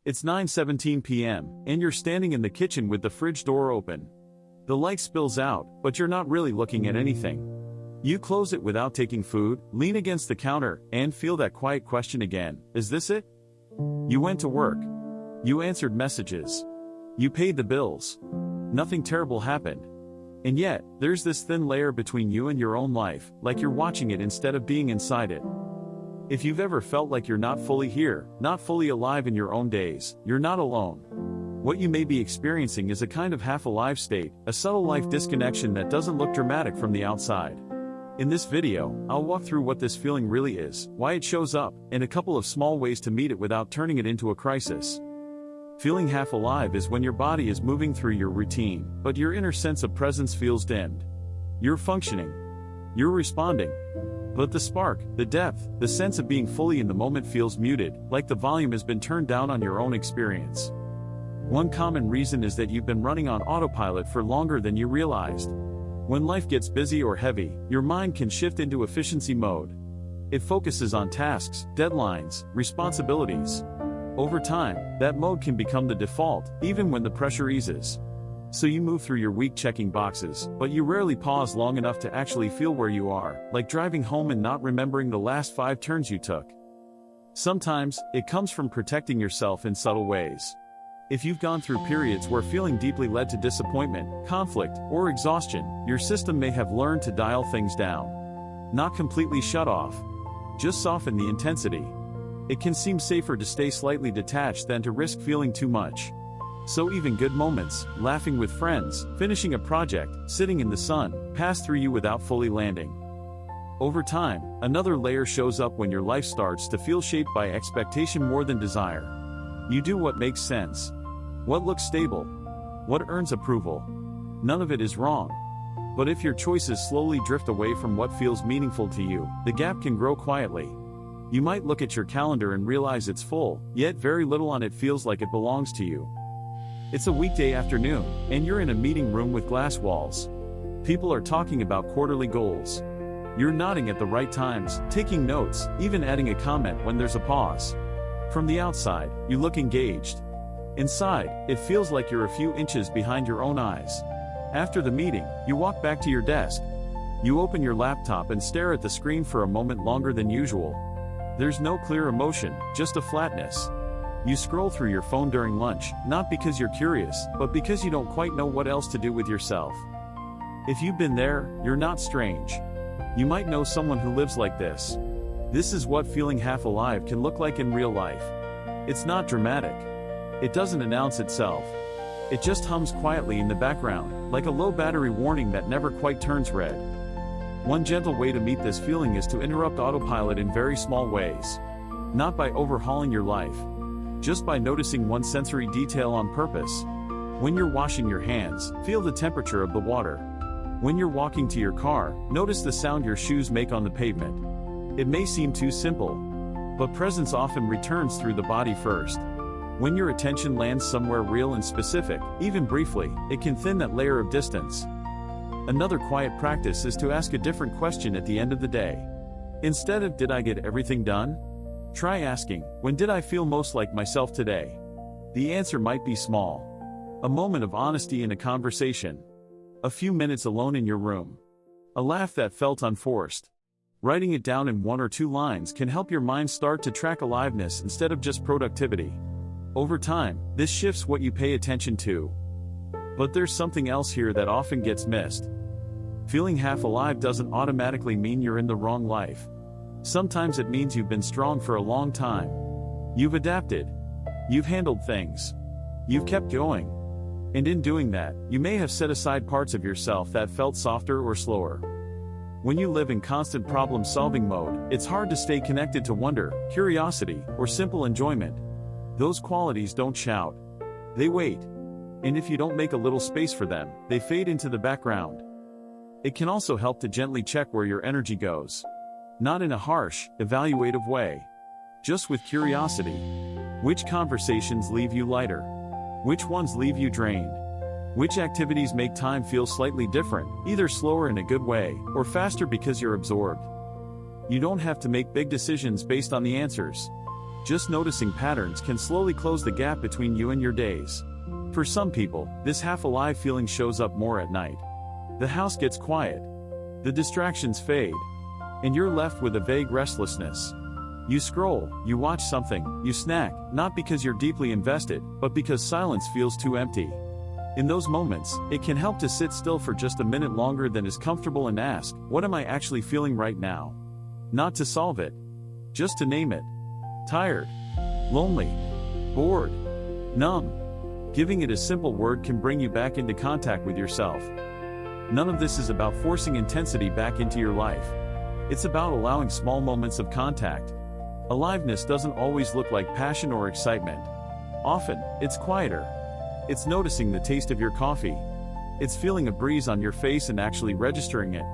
It's 9:17 p.m., and you're standing in the kitchen with the fridge door open. The light spills out, but you're not really looking at anything. You close it without taking food, lean against the counter, and feel that quiet question again, is this it? You went to work. You answered messages. You paid the bills. Nothing terrible happened. And yet, there's this thin layer between you and your own life, like you're watching it instead of being inside it. If you've ever felt like you're not fully here, not fully alive in your own days, you're not alone. What you may be experiencing is a kind of half-alive state, a subtle life disconnection that doesn't look dramatic from the outside. In this video, I'll walk through what this feeling really is, why it shows up, and a couple of small ways to meet it without turning it into a crisis. Feeling half alive is when your body is moving through your routine, but your inner sense of presence feels dimmed. You're functioning. You're responding. But the spark, the depth, the sense of being fully in the moment feels muted, like the volume has been turned down on your own experience. One common reason is that you've been running on autopilot for longer than you realized. When life gets busy or heavy, your mind can shift into efficiency mode. It focuses on tasks, deadlines, responsibilities. Over time, that mode can become the default, even when the pressure eases. So you move through your week checking boxes, but you rarely pause long enough to actually feel where you are, like driving home and not remembering the last 5 turns you took. Sometimes, it comes from protecting yourself in subtle ways. If you've gone through periods where feeling deeply led to disappointment, conflict, or exhaustion, your system may have learned to dial things down. Not completely shut off. Just soften the intensity. It can seem safer to stay slightly detached than to risk feeling too much. So even good moments, laughing with friends, finishing a project, sitting in the sun, pass through you without fully landing. Over time, another layer shows up when your life starts to feel shaped by expectation more than desire. You do what makes sense. What looks stable? What earns approval? None of it is wrong. But if your choices slowly drift away from what feels meaningful to you, the gap can grow quietly. You might look at your calendar and realize it's full, yet very little on it feels like it belongs to you. It's a weekday afternoon, and you're in a meeting room with glass walls. People are talking about quarterly goals. You're nodding at the right times, taking notes, even adding a comment when there's a pause. From the outside, you look engaged. Inside, it feels like you're a few inches behind your own eyes. After the meeting, you walk back to your desk. You open your laptop and stare at the screen for a moment longer than usual. There's no clear emotion, just a flatness. You scroll through your phone during lunch, not because you're curious, but because you don't quite know what else to do with yourself. If you've been there, you're not strange. You might know someone who lives like this. This is what feeling half alive can look like in real life. It's not dramatic. It doesn't announce itself. It just hums quietly in the background, like a low battery warning that never quite turns red. One gentle way to meet this feeling is to interrupt autopilot in very small ways. Not by overhauling your life. Just by noticing one sensory detail on purpose. When you're washing your hands, feel the temperature of the water. When you're walking to your car, notice the sound your shoes make on the pavement. It may seem too simple, but presence often returns through the body first. When your attention lands somewhere real and specific, even briefly, it can thin that layer of distance. Another quiet practice is to ask a different question at the end of the day. Instead of "Did I get everything done?" try asking, "When did I feel most like myself today?" The answer might be small. A moment of honesty in a conversation. A few minutes alone in your room. A laugh that felt unforced. Writing it down in 1 or 2 lines can help your mind start to track aliveness instead of just productivity. Over time, this shifts what you pay attention to. But there's something else here that often gets missed. Feeling half alive doesn't automatically mean you're in the wrong life. Sometimes it means you've been strong for a long time. You've adapted. You've handled things. You've kept going. And in doing that, you may have set aside parts of yourself that felt softer or slower. When you live in constant problem-solving mode, it's hard to stay connected to wonder, curiosity, or simple enjoyment. Those qualities don't shout. They wait. And if you don't make a little space for them, they fade into the background. It can also help to gently check where your energy goes. Not in a harsh, evaluative way. Just with curiosity. Which conversations leave you lighter? Which ones leave you drained? Which activities make time feel slightly different, either slower in a good way, or faster because you're absorbed? You don't have to make big decisions based on the answers. Just noticing patterns can slowly close the gap between you and your days. For some people, this half-alive feeling shows up more at night. The house gets quiet. The distractions fade. And you're left with a vague restlessness. You scroll, you watch something, you snack, not because you're deeply invested, but because silence feels too empty. In those moments, it can help to sit still for just a minute longer than is comfortable and ask, what am I actually feeling right now? Not to solve it. Just to name it. Tired. Lonely. Bored. Numb. Giving it a simple word can bring you back into contact with yourself. None of this is about forcing intensity back into your life. It's about allowing small moments of contact. Aliveness doesn't always look like passion or excitement. Often, it's quieter. It's noticing the taste of your coffee. It's feeling a breeze on your face and actually registering it.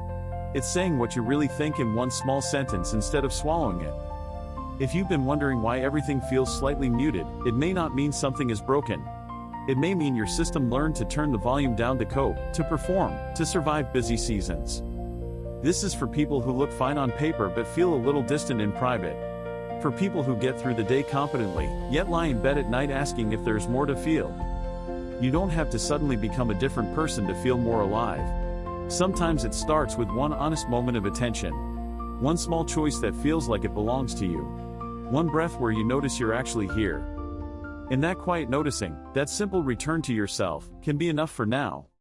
It's saying what you really think in one small sentence instead of swallowing it. If you've been wondering why everything feels slightly muted, it may not mean something is broken. It may mean your system learned to turn the volume down to cope, to perform, to survive busy seasons. This is for people who look fine on paper but feel a little distant in private. For people who get through the day competently, yet lie in bed at night asking if there's more to feel. You don't have to suddenly become a different person to feel more alive. Sometimes it starts with one honest moment of attention. One small choice that feels like it belongs to you. One breath where you notice you're actually here. And that quiet noticing, that simple return to yourself, can be enough for now.